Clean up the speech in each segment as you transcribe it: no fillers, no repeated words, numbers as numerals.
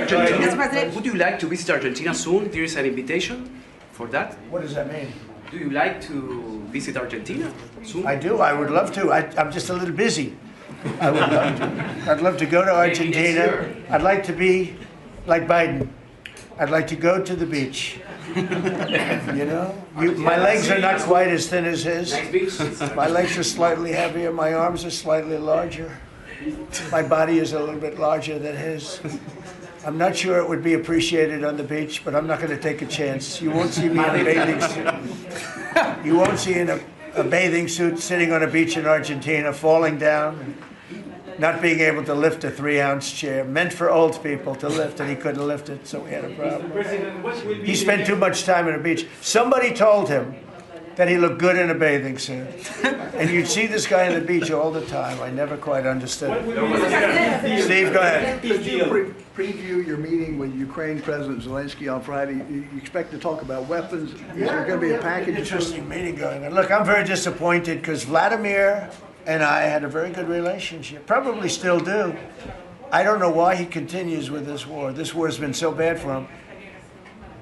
Argentina? Mr. President. Would you like to visit Argentina soon? There is an invitation for that. What does that mean? Do you like to visit Argentina soon? I do. I would love to. I'm just a little busy. I would love to. I'd love to go to Argentina. I'd like to be like Biden. I'd like to go to the beach. You know? My legs are not quite as thin as his. My legs are slightly heavier. My arms are slightly larger. My body is a little bit larger than his. I'm not sure it would be appreciated on the beach, but I'm not going to take a chance. You won't see me in a bathing suit. You won't see in a bathing suit sitting on a beach in Argentina, falling down, not being able to lift a 3-ounce chair, meant for old people to lift, and he couldn't lift it, so we had a problem. He spent too much time on a beach. Somebody told him that he looked good in a bathing suit. And you'd see this guy on the beach all the time. I never quite understood it. Steve, go ahead. Could you preview your meeting with Ukraine President Zelensky on Friday? You expect to talk about weapons? Is there going to be a package? Interesting meeting going on. Look, I'm very disappointed because Vladimir and I had a very good relationship. Probably still do. I don't know why he continues with this war. This war has been so bad for him.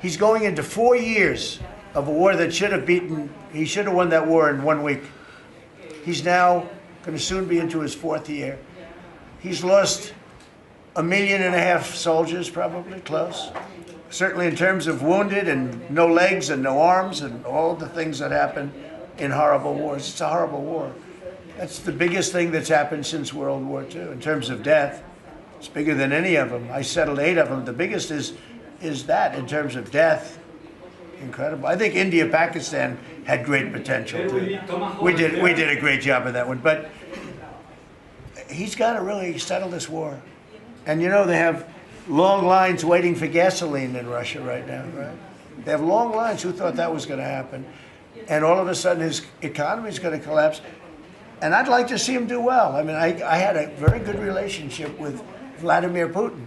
He's going into 4 years of a war that should have he should have won that war in 1 week. He's now going to soon be into his 4th year. He's lost 1.5 million soldiers, probably, close. Certainly in terms of wounded and no legs and no arms and all the things that happen in horrible wars. It's a horrible war. That's the biggest thing that's happened since World War II in terms of death. It's bigger than any of them. I settled 8 of them. The biggest is that in terms of death. Incredible. I think India, Pakistan had great potential too. We did a great job of that one, but he's got to really settle this war. And you know they have long lines waiting for gasoline in Russia right now, right? They have long lines. Who thought that was going to happen? And all of a sudden his economy is going to collapse. And I'd like to see him do well. I mean, I had a very good relationship with Vladimir Putin,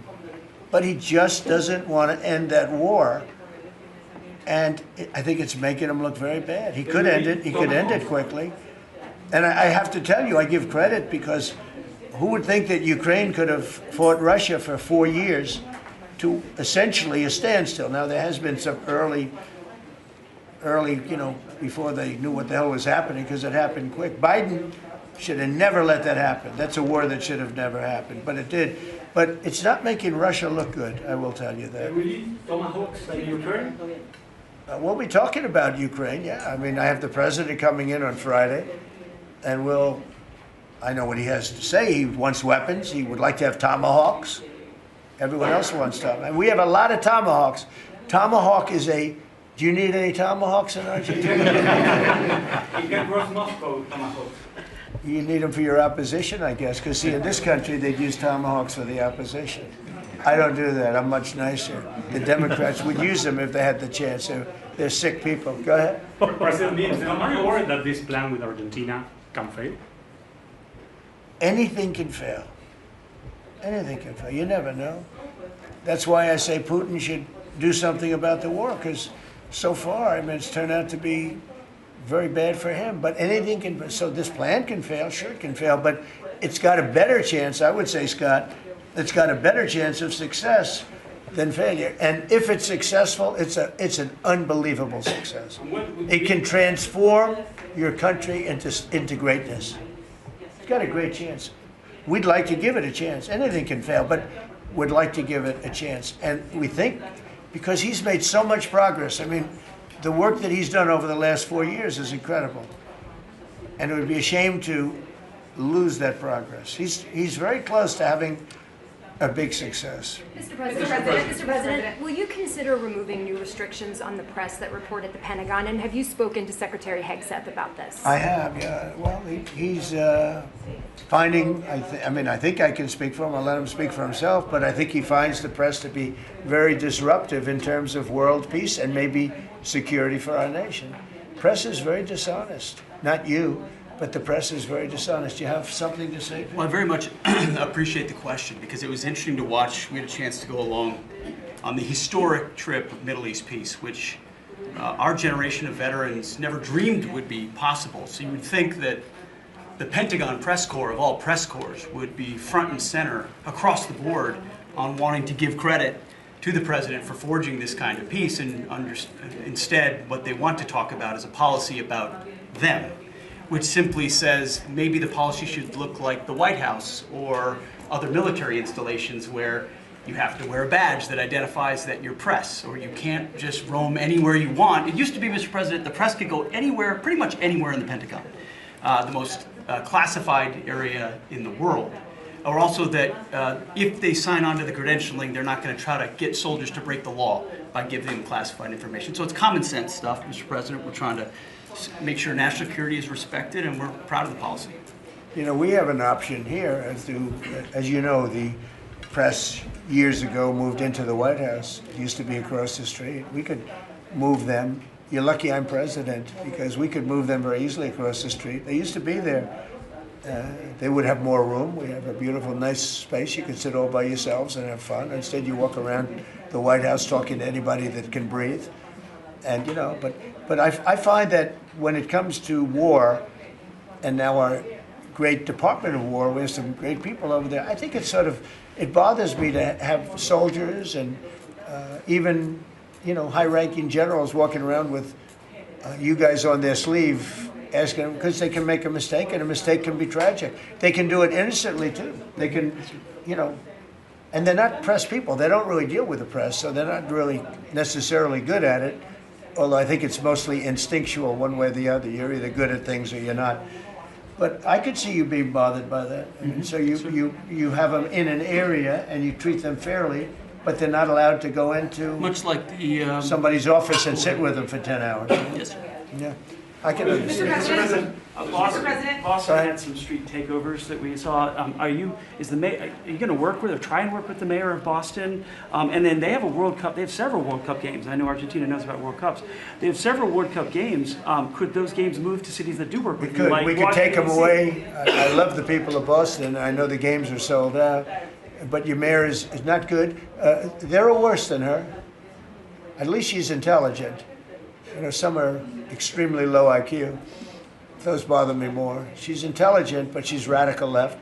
but he just doesn't want to end that war. And I think it's making him look very bad. He could end it. He could end it quickly. And I have to tell you, I give credit because who would think that Ukraine could have fought Russia for 4 years to essentially a standstill? Now, there has been some early, you know, before they knew what the hell was happening because it happened quick. Biden should have never let that happen. That's a war that should have never happened, but it did. But it's not making Russia look good, I will tell you that. Tomahawks in Ukraine? We'll be talking about Ukraine, yeah. I mean, I have the president coming in on Friday, and I know what he has to say. He wants weapons. He would like to have tomahawks. Everyone else wants tomahawks. And we have a lot of tomahawks. Tomahawk is do you need any tomahawks in Argentina? You can cross Moscow, tomahawks. You need them for your opposition, I guess, because see, in this country, they'd use tomahawks for the opposition. I don't do that. I'm much nicer. The Democrats would use them if they had the chance. They're sick people. Go ahead. President, are you worried that this plan with Argentina can fail? Anything can fail. Anything can fail. You never know. That's why I say Putin should do something about the war, because so far, I mean, it's turned out to be very bad for him. But anything can. So this plan can fail. Sure, it can fail, but it's got a better chance, I would say, Scott. It's got a better chance of success than failure. And if it's successful, it's an unbelievable success. It can transform your country into greatness. It's got a great chance. We'd like to give it a chance. Anything can fail, but we'd like to give it a chance. And we think, because he's made so much progress. I mean, the work that he's done over the last 4 years is incredible. And it would be a shame to lose that progress. He's very close to having a big success. Mr. President, will you consider removing new restrictions on the press that report at the Pentagon? And have you spoken to Secretary Hegseth about this? I have, yeah. Well, he's finding, I think I can speak for him. I'll let him speak for himself, but I think he finds the press to be very disruptive in terms of world peace and maybe security for our nation. Press is very dishonest. Not you. But the press is very dishonest. Do you have something to say? Well, I very much appreciate the question because it was interesting to watch. We had a chance to go along on the historic trip of Middle East peace, which our generation of veterans never dreamed would be possible. So you would think that the Pentagon press corps of all press corps would be front and center across the board on wanting to give credit to the president for forging this kind of peace, and instead what they want to talk about is a policy about them, which simply says maybe the policy should look like the White House or other military installations where you have to wear a badge that identifies that you're press, or you can't just roam anywhere you want. It used to be, Mr. President, the press could go anywhere, pretty much anywhere in the Pentagon, the most classified area in the world. Or also that if they sign on to the credentialing, they're not going to try to get soldiers to break the law by giving them classified information. So it's common sense stuff, Mr. President. We're trying to make sure national security is respected, and we're proud of the policy. You know, we have an option here. As you know, the press years ago moved into the White House. It used to be across the street. We could move them. You're lucky I'm president, because we could move them very easily across the street. They used to be there. They would have more room. We have a beautiful, nice space. You can sit all by yourselves and have fun. Instead, you walk around the White House talking to anybody that can breathe. And you know, but I find that when it comes to war, and now our great Department of War, we have some great people over there. I think it's it bothers me to have soldiers and even, you know, high-ranking generals walking around with you guys on their sleeve, asking them, because they can make a mistake, and a mistake can be tragic. They can do it innocently too. They can, you know, and they're not press people. They don't really deal with the press, so they're not really necessarily good at it. Although I think it's mostly instinctual, one way or the other. You're either good at things or you're not. But I could see you being bothered by that. And so you have them in an area and you treat them fairly, but they're not allowed to go into Much like the somebody's office and sit with them for 10 hours. yes, sir. Yeah, I can understand. Mr. President, Boston Sorry? had some street takeovers that we saw. Are you going to work with or try and work with the mayor of Boston? And then they have a World Cup. They have several World Cup games. I know Argentina knows about World Cups. They have several World Cup games. Could those games move to cities that do work with you? Like We could take them Washington, away. I love the people of Boston. I know the games are sold out. But your mayor is not good. They're worse than her. At least she's intelligent. You know, some are extremely low IQ. Those bother me more. She's intelligent, but she's radical left.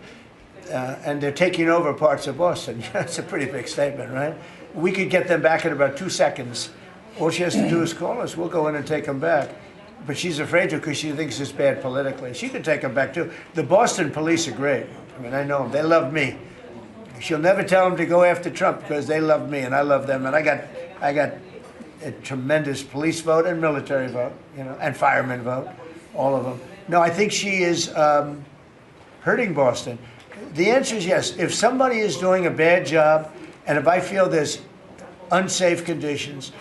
And they're taking over parts of Boston. That's a pretty big statement, right? We could get them back in about 2 seconds. All she has to do is call us. We'll go in and take them back. But she's afraid to, because she thinks it's bad politically. She could take them back too. The Boston police are great. I mean, I know them. They love me. She'll never tell them to go after Trump, because they love me and I love them. And I got a tremendous police vote and military vote, you know, and fireman vote, all of them. No, I think she is hurting Boston. The answer is yes. If somebody is doing a bad job, and if I feel there's unsafe conditions,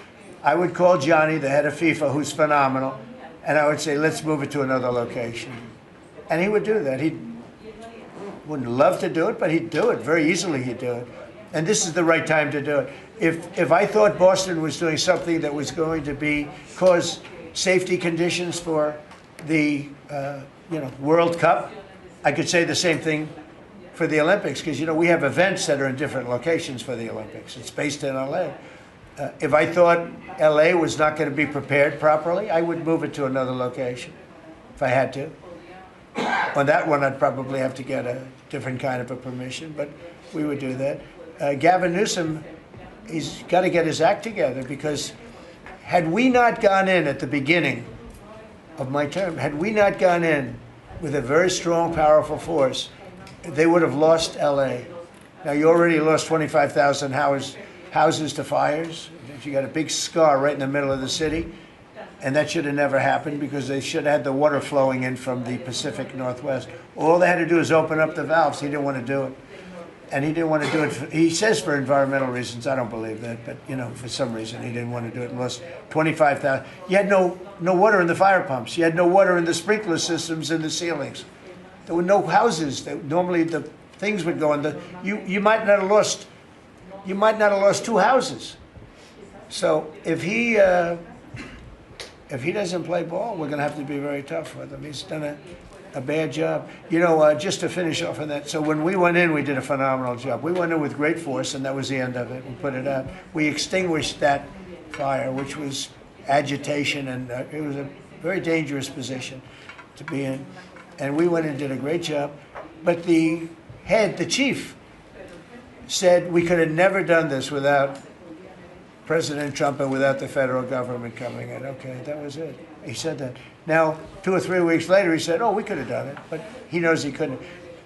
I would call Johnny, the head of FIFA, who's phenomenal, and I would say, let's move it to another location. And he would do that. He wouldn't love to do it, but he'd do it. Very easily he'd do it. And this is the right time to do it. If I thought Boston was doing something that was going to cause safety conditions for the World Cup, I could say the same thing for the Olympics, because we have events that are in different locations for the Olympics. It's based in LA. If I thought LA was not going to be prepared properly, I would move it to another location if I had to. On that one, I'd probably have to get a different kind of a permission, but we would do that. Gavin Newsom, he's got to get his act together, because had we not gone in at the beginning of my term, had we not gone in with a very strong, powerful force, they would have lost LA. Now, you already lost 25,000 houses to fires. You got a big scar right in the middle of the city, and that should have never happened, because they should have had the water flowing in from the Pacific Northwest. All they had to do is open up the valves. He didn't want to do it. And he didn't want to do it, he says for environmental reasons. I don't believe that, but for some reason he didn't want to do it. And lost 25,000. You had no water in the fire pumps. You had no water in the sprinkler systems in the ceilings. There were no houses. Normally the things would go in. You might not have lost 2 houses. So if he doesn't play ball, we're going to have to be very tough with him. He's done a bad job. Just to finish off on that, so when we went in, we did a phenomenal job. We went in with great force, and that was the end of it. We put it out. We extinguished that fire, which was agitation, and it was a very dangerous position to be in. And we went in and did a great job. But the chief, said we could have never done this without President Trump and without the federal government coming in. Okay, that was it. He said that. Now, 2 or 3 weeks later, he said, oh, we could have done it, but he knows he couldn't.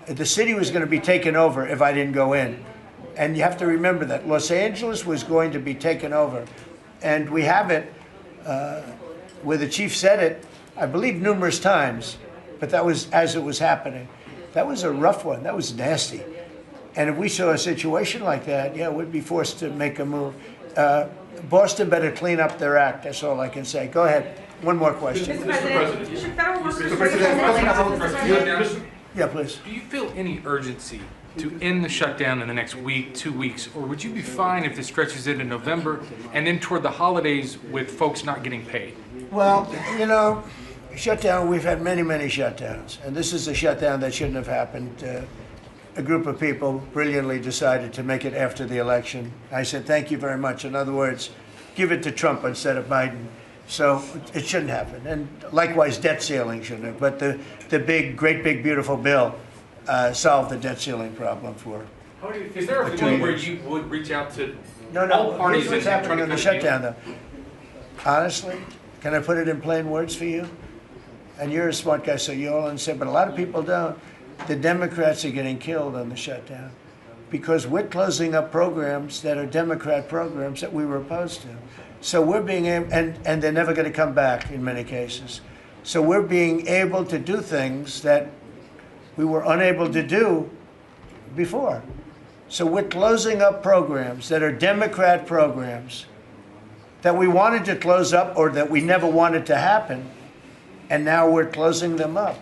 The city was going to be taken over if I didn't go in. And you have to remember that. Los Angeles was going to be taken over. And we have it where the chief said it, I believe, numerous times, but that was as it was happening. That was a rough one. That was nasty. And if we saw a situation like that, yeah, we'd be forced to make a move. Boston better clean up their act. That's all I can say. Go ahead. One more question. Mr. President, Should federal workers Yeah, please. do you feel any urgency to end the shutdown in the next week, 2 weeks, or would you be fine if this stretches into November and then toward the holidays with folks not getting paid? Well, you know, shutdown, we've had many, many shutdowns. And this is a shutdown that shouldn't have happened. A group of people brilliantly decided to make it after the election. I said, thank you very much. In other words, give it to Trump instead of Biden. So it shouldn't happen. And likewise, debt ceiling shouldn't have. But the big, great big, beautiful bill solved the debt ceiling problem for. Is there a point where you would reach out to all No, parties here's what's and try happening to in the cut a deal? shutdown, though. Honestly, can I put it in plain words for you? And you're a smart guy, so you all understand, but a lot of people don't. The Democrats are getting killed on the shutdown because we're closing up programs that are Democrat programs that we were opposed to. So we're being able, and they're never going to come back in many cases. So we're being able to do things that we were unable to do before. So we're closing up programs that are Democrat programs that we wanted to close up or that we never wanted to happen, and now we're closing them up.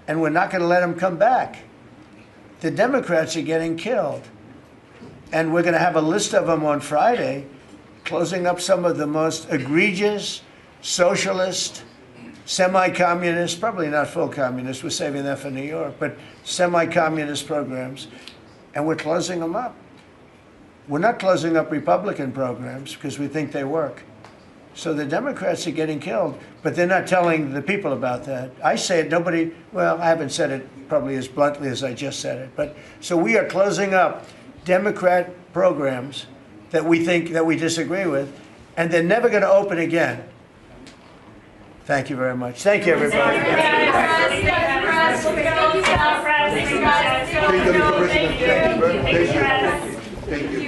And we're not going to let them come back. The Democrats are getting killed. And we're going to have a list of them on Friday, closing up some of the most egregious, socialist, semi-communist, probably not full communist, we're saving that for New York, but semi-communist programs, and we're closing them up. We're not closing up Republican programs because we think they work. So the Democrats are getting killed, but they're not telling the people about that. I say it, nobody, well, I haven't said it probably as bluntly as I just said it, but so we are closing up Democrat programs that we think, that we disagree with, and they're never going to open again. Thank you very much. Thank you, everybody. Thank you, Mr. President. Thank you.